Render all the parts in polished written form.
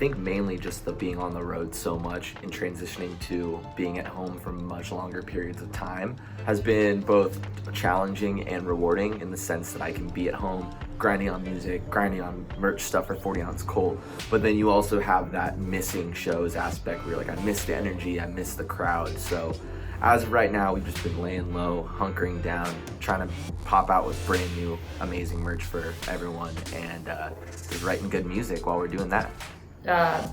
think mainly just the being on the road so much and transitioning to being at home for much longer periods of time has been both challenging and rewarding in the sense that I can be at home grinding on music, grinding on merch stuff for 40 Ounce Cult, but then you also have that missing shows aspect where you're like, I miss the energy, I miss the crowd. So as of right now, we've just been laying low, hunkering down, trying to pop out with brand new, amazing merch for everyone, and just writing good music while we're doing that.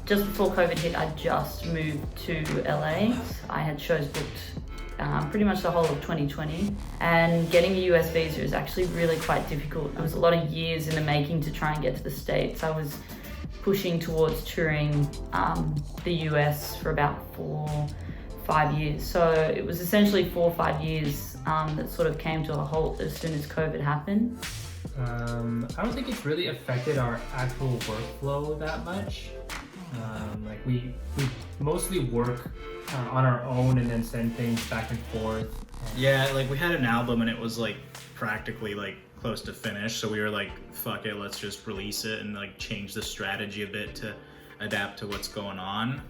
Just before COVID hit, I just moved to LA. I had shows booked pretty much the whole of 2020, and getting a US visa is actually really quite difficult. It was a lot of years in the making to try and get to the States. I was pushing towards touring the US for about 4-5 years. So it was essentially 4 or 5 years that sort of came to a halt as soon as COVID happened. I don't think it's really affected our actual workflow that much. Like we mostly work on our own and then send things back and forth. Yeah, like we had an album and it was like practically like close to finished, so we were like, fuck it, let's just release it and like change the strategy a bit to adapt to what's going on.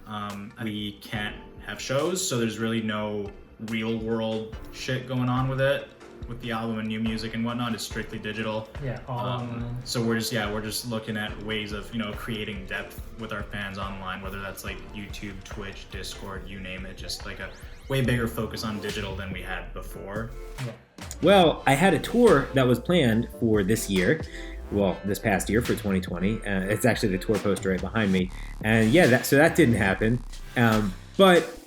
We can't have shows, so there's really no real world shit going on with it. With the album and new music and whatnot, it's strictly digital. Yeah, all so we're just looking at ways of, you know, creating depth with our fans online, whether that's like YouTube, Twitch, Discord, you name it, just like a way bigger focus on digital than we had before. Yeah. Well, I had a tour that was planned for this year. Well, this past year for 2020. It's actually the tour poster right behind me. And yeah, that didn't happen. But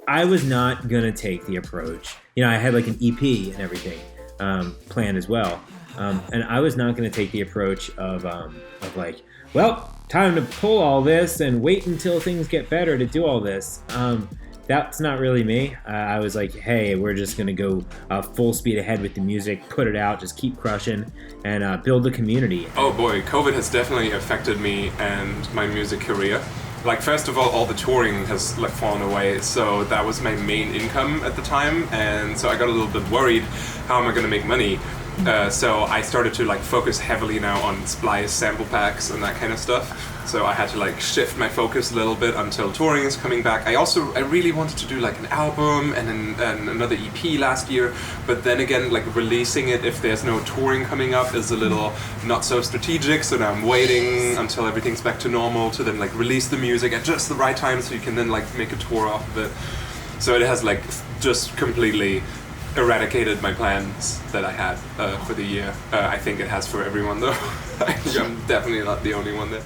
I was not gonna take the approach. You know, I had like an EP and everything planned as well. And I was not gonna take the approach of like, well, time to pull all this and wait until things get better to do all this. That's not really me. I was like, hey, we're just gonna go full speed ahead with the music, put it out, just keep crushing, and build a community. Oh boy, COVID has definitely affected me and my music career. Like, first of all the touring has like fallen away, so that was my main income at the time, and so I got a little bit worried, how am I gonna make money? So I started to like focus heavily now on Splice sample packs and that kind of stuff. So I had to like shift my focus a little bit until touring is coming back. I really wanted to do like an album and another EP last year, but then again, like releasing it if there's no touring coming up is a little not so strategic. So now I'm waiting until everything's back to normal to then like release the music at just the right time so you can then like make a tour off of it. So it has like just completely eradicated my plans that I had for the year. I think it has for everyone though. I'm definitely not the only one there.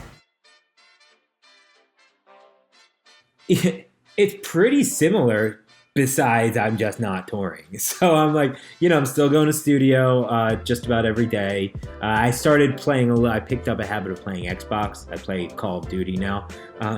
It's pretty similar, besides I'm just not touring. So I'm like, you know, I'm still going to studio just about every day. I started playing I picked up a habit of playing Xbox. I play Call of Duty now.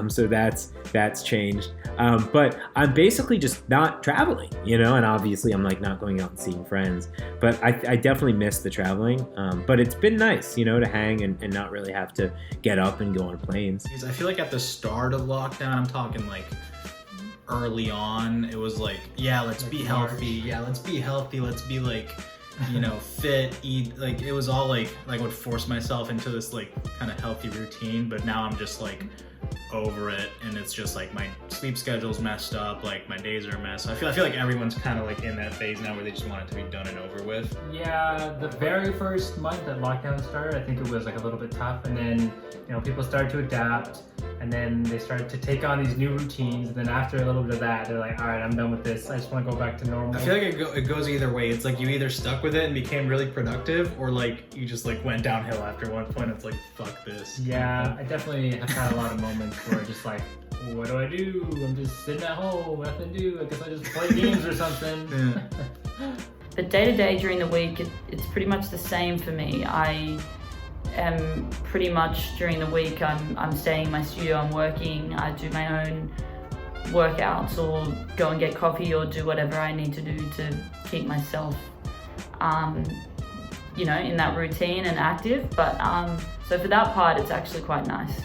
So that's changed. But I'm basically just not traveling, you know, and obviously I'm like not going out and seeing friends, but I definitely miss the traveling. But it's been nice, you know, to hang and not really have to get up and go on planes. I feel like at the start of lockdown, I'm talking like early on, it was like, yeah, let's be healthy. Yeah, let's be healthy. Let's be like, you know, fit, eat. Like it was all like I would force myself into this like kind of healthy routine. But now I'm just like over it, and it's just like my sleep schedule's messed up. Like my days are a mess. I feel like everyone's kind of like in that phase now where they just want it to be done and over with. Yeah, the very first month that lockdown started, I think it was like a little bit tough, and then you know people started to adapt, and then they started to take on these new routines, and then after a little bit of that, they're like, all right, I'm done with this. I just want to go back to normal. I feel like it goes either way. It's like you either stuck with it and became really productive, or like you just like went downhill after one point. It's like, fuck this. Yeah, I definitely have had a lot of moments where just like, what do I do? I'm just sitting at home, nothing to do. I guess I just play games or something. Yeah. But day to day during the week, it's pretty much the same for me. I am pretty much during the week, I'm staying in my studio, I'm working, I do my own workouts or go and get coffee or do whatever I need to do to keep myself, you know, in that routine and active. But so for that part, it's actually quite nice.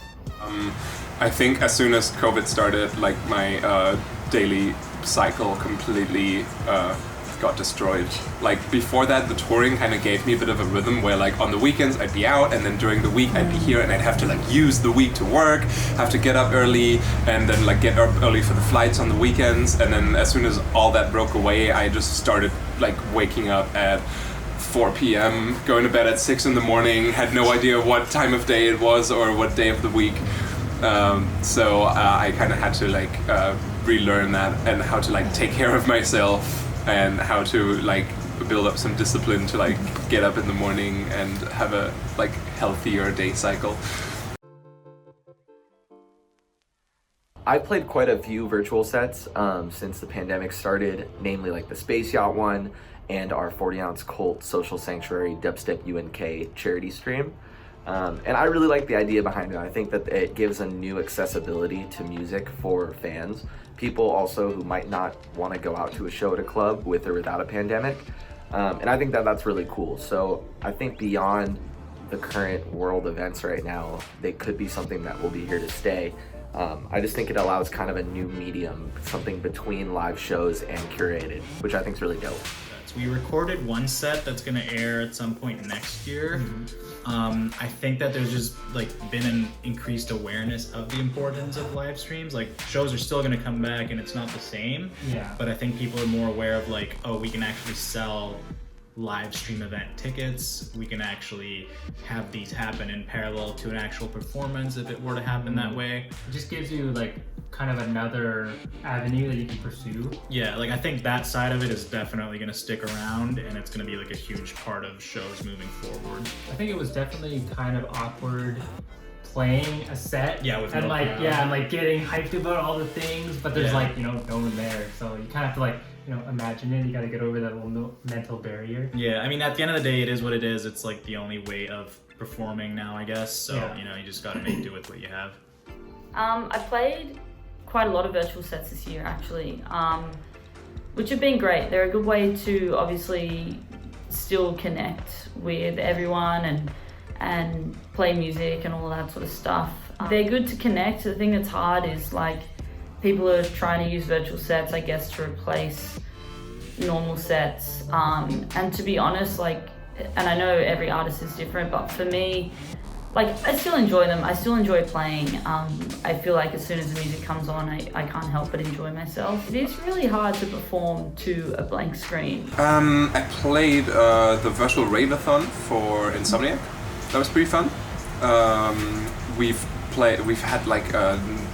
I think as soon as COVID started, like my daily cycle completely got destroyed. Like before that, the touring kind of gave me a bit of a rhythm where like on the weekends I'd be out, and then during the week I'd be here, and I'd have to like use the week to work, have to get up early, and then like get up early for the flights on the weekends. And then as soon as all that broke away, I just started like waking up at 4 p.m., going to bed at 6 in the morning, had no idea what time of day it was or what day of the week. So I kind of had to like relearn that, and how to like take care of myself, and how to like build up some discipline to like get up in the morning and have a like healthier day cycle. I've played quite a few virtual sets since the pandemic started, namely like the Space Yacht one and our 40-ounce Colt Social Sanctuary Dubstep UNK charity stream. And I really like the idea behind it. I think that it gives a new accessibility to music for fans. People also who might not want to go out to a show at a club with or without a pandemic. And I think that that's really cool. So I think beyond the current world events right now, they could be something that will be here to stay. I just think it allows kind of a new medium, something between live shows and curated, which I think is really dope. We recorded one set that's going to air at some point next year. I think that there's just like been an increased awareness of the importance of live streams. Like shows are still going to come back and it's not the same. Yeah. But I think people are more aware of like, oh, we can actually sell live stream event tickets. We can actually have these happen in parallel to an actual performance if it were to happen that way. It just gives you like kind of another avenue that you can pursue. Yeah, like I think that side of it is definitely going to stick around, and it's going to be like a huge part of shows moving forward. I think it was definitely kind of awkward playing a set. Yeah, with and no like crowd. yeah, and like getting hyped about all the things, but there's Yeah. like, you know, no one there. So you kind of have to like, you know, imagine it. You got to get over that little mental barrier. Yeah, I mean, at the end of the day, it is what it is. It's like the only way of performing now, I guess. So, Yeah. you know, you just got to make do with what you have. I played quite a lot of virtual sets this year actually, which have been great. They're a good way to obviously still connect with everyone and play music and all that sort of stuff. They're good to connect. The thing that's hard is like people are trying to use virtual sets, I guess, to replace normal sets. And to be honest, like, and I know every artist is different, but for me, like, I still enjoy them. I still enjoy playing. I feel like as soon as the music comes on, I can't help but enjoy myself. It is really hard to perform to a blank screen. I played the virtual rave-a-thon for Insomniac. That was pretty fun. We've had like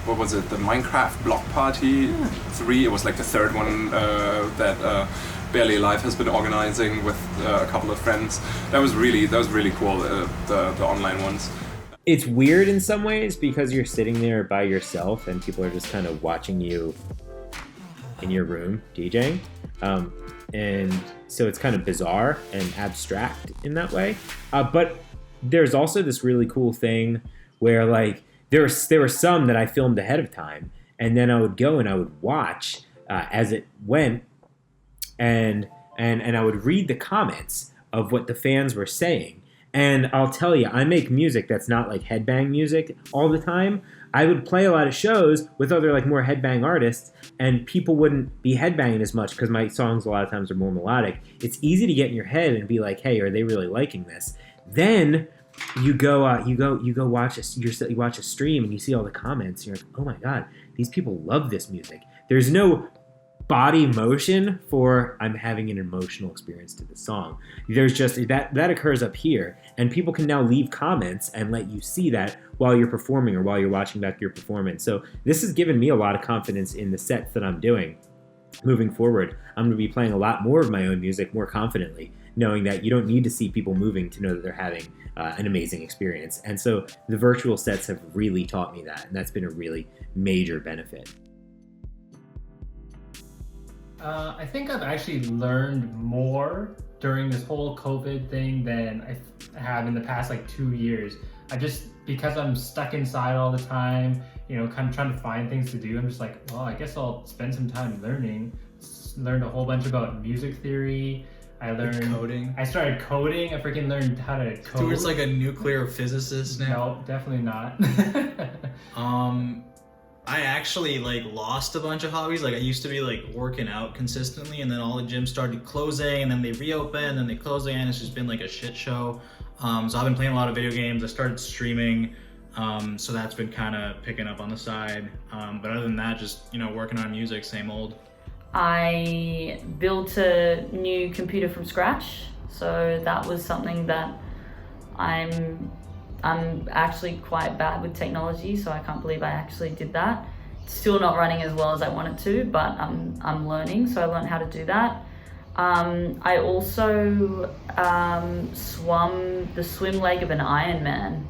what was it? The Minecraft Block Party 3. It was like the third one that Barely Alive has been organizing with a couple of friends. That was really cool. The online ones. It's weird in some ways because you're sitting there by yourself and people are just kind of watching you in your room DJing. And so it's kind of bizarre and abstract in that way. But there's also this really cool thing where like there were some that I filmed ahead of time, and then I would go and I would watch as it went, and I would read the comments of what the fans were saying. And I'll tell you, I make music that's not like headbang music all the time. I would play a lot of shows with other like more headbang artists, and people wouldn't be headbanging as much because my songs a lot of times are more melodic. It's easy to get in your head and be like, hey, are they really liking this? Then you go watch you watch a stream and you see all the comments. And you're like, oh my god, these people love this music. There's no body motion for I'm having an emotional experience to the song. There's just that occurs up here, and people can now leave comments and let you see that while you're performing or while you're watching back your performance. So this has given me a lot of confidence in the sets that I'm doing. Moving forward, I'm going to be playing a lot more of my own music more confidently, knowing that you don't need to see people moving to know that they're having an amazing experience. And so the virtual sets have really taught me that, and that's been a really major benefit. I think I've actually learned more during this whole COVID thing than I have in the past like 2 years. Because I'm stuck inside all the time, you know, kind of trying to find things to do, I'm just like, well, I guess I'll spend some time learning. Learned a whole bunch about music theory. I learned coding. I started coding. I freaking learned how to code. Stuart's like a nuclear physicist now. No, definitely not. I actually like lost a bunch of hobbies. Like I used to be like working out consistently, and then all the gyms started closing, and then they reopened, and then they closed again. It's just been like a shit show. So I've been playing a lot of video games. I started streaming, so that's been kind of picking up on the side. But other than that, just working on music, same old. I built a new computer from scratch, so that was something that I'm actually quite bad with technology, so I can't believe I actually did that. It's still not running as well as I want it to, but I'm learning, so I learned how to do that. I also swum the swim leg of an Ironman.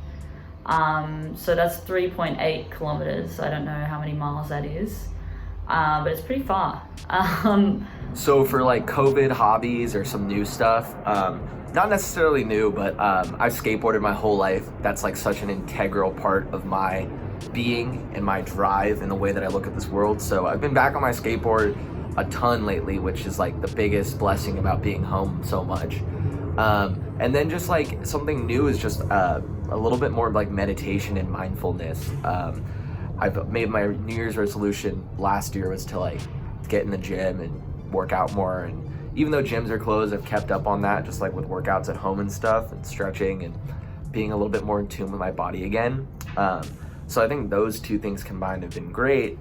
So that's 3.8 kilometers. I don't know how many miles that is, but it's pretty far. So for like COVID hobbies or some new stuff, not necessarily new, but I've skateboarded my whole life. That's like such an integral part of my being and my drive and the way that I look at this world. So I've been back on my skateboard a ton lately, which is like the biggest blessing about being home so much. And then just like something new is just a little bit more like meditation and mindfulness. I've made my New Year's resolution last year was to like get in the gym and work out more, and even though gyms are closed, I've kept up on that, just like with workouts at home and stuff, and stretching and being a little bit more in tune with my body again. So I think those two things combined have been great,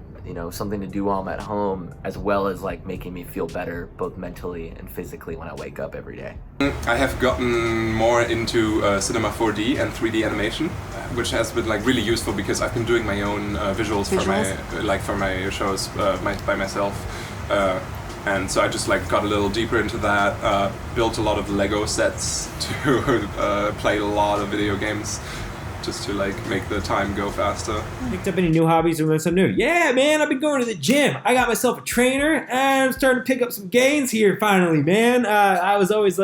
something to do while I'm at home, as well as like making me feel better both mentally and physically when I wake up every day. I have gotten more into cinema 4D and 3D animation, which has been like really useful because I've been doing my own visuals for my shows by myself. And so I just like got a little deeper into that, built a lot of Lego sets to play a lot of video games, just to like make the time go faster. Picked up any new hobbies or learned something new? Yeah, man, I've been going to the gym. I got myself a trainer, and I'm starting to pick up some gains here finally, man. I was always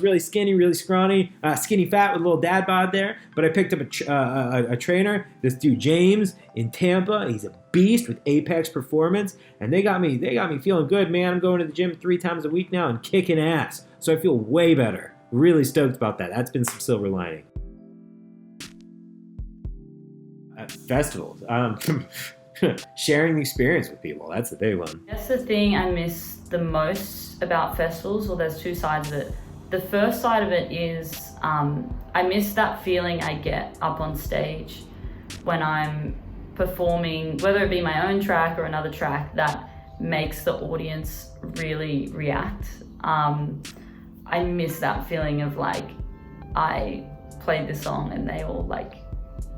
really skinny, really scrawny, skinny fat with a little dad bod there. But I picked up a trainer, this dude James in Tampa. He's a beast with Apex Performance, and they got me feeling good, man. I'm going to the gym 3 times a week now and kicking ass, so I feel way better. Really stoked about that. That's been some silver lining. Festivals, sharing the experience with people, that's the big one. That's the thing I miss the most about festivals. Well, there's two sides of it. The first side of it is I miss that feeling I get up on stage when I'm performing, whether it be my own track or another track that makes the audience really react. I miss that feeling of like I played this song and they all like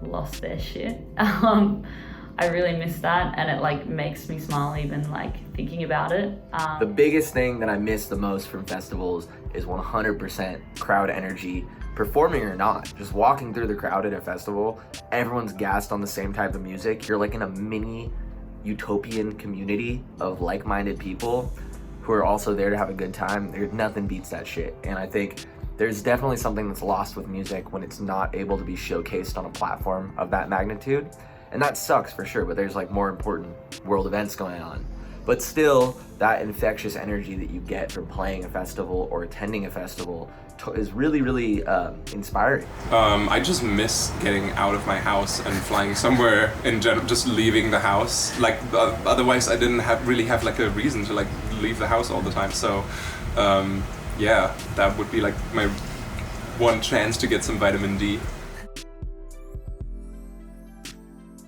lost their shit. I really miss that, and it like makes me smile even like thinking about it. The biggest thing that I miss the most from festivals is 100% crowd energy, performing or not. Just walking through the crowd at a festival, everyone's gassed on the same type of music. You're like in a mini utopian community of like-minded people who are also there to have a good time. Nothing beats that shit. And I think there's definitely something that's lost with music when it's not able to be showcased on a platform of that magnitude. And that sucks for sure, but there's like more important world events going on. But still, that infectious energy that you get from playing a festival or attending a festival is really, really inspiring. I just miss getting out of my house and flying somewhere in general, just leaving the house. Like otherwise I didn't really have like a reason to like leave the house all the time. So yeah, that would be like my one chance to get some vitamin D.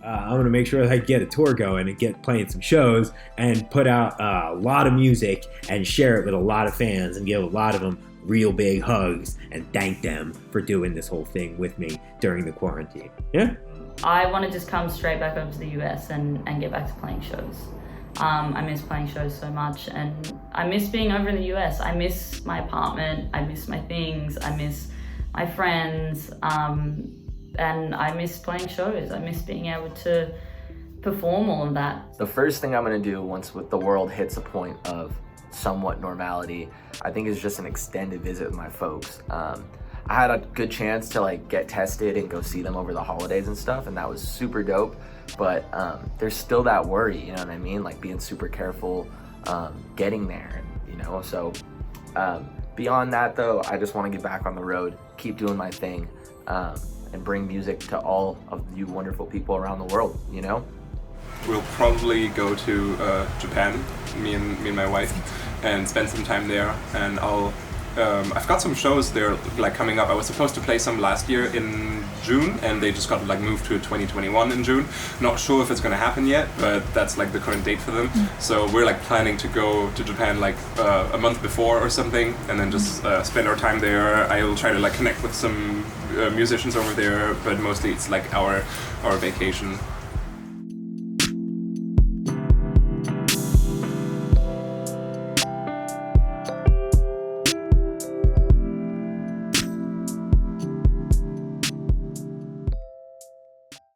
I'm going to make sure that I get a tour going and get playing some shows and put out a lot of music and share it with a lot of fans and give a lot of them real big hugs and thank them for doing this whole thing with me during the quarantine. Yeah? I want to just come straight back over to the US and get back to playing shows. I miss playing shows so much, and I miss being over in the US. I miss my apartment, I miss my things, I miss my friends, and I miss playing shows. I miss being able to perform all of that. The first thing I'm gonna do once the world hits a point of somewhat normality, I think is just an extended visit with my folks. I had a good chance to like get tested and go see them over the holidays and stuff, and that was super dope. But there's still that worry, you know what I mean? Like being super careful getting there, and, so beyond that though, I just want to get back on the road, keep doing my thing, and bring music to all of you wonderful people around the world, we'll probably go to Japan, me and my wife, and spend some time there. And I've got some shows there like coming up. I was supposed to play some last year in June, and they just got like moved to 2021 in June. Not sure if it's going to happen yet, but that's like the current date for them. So we're like planning to go to Japan like a month before or something, and then just spend our time there. I will try to like connect with some musicians over there, but mostly it's like our vacation.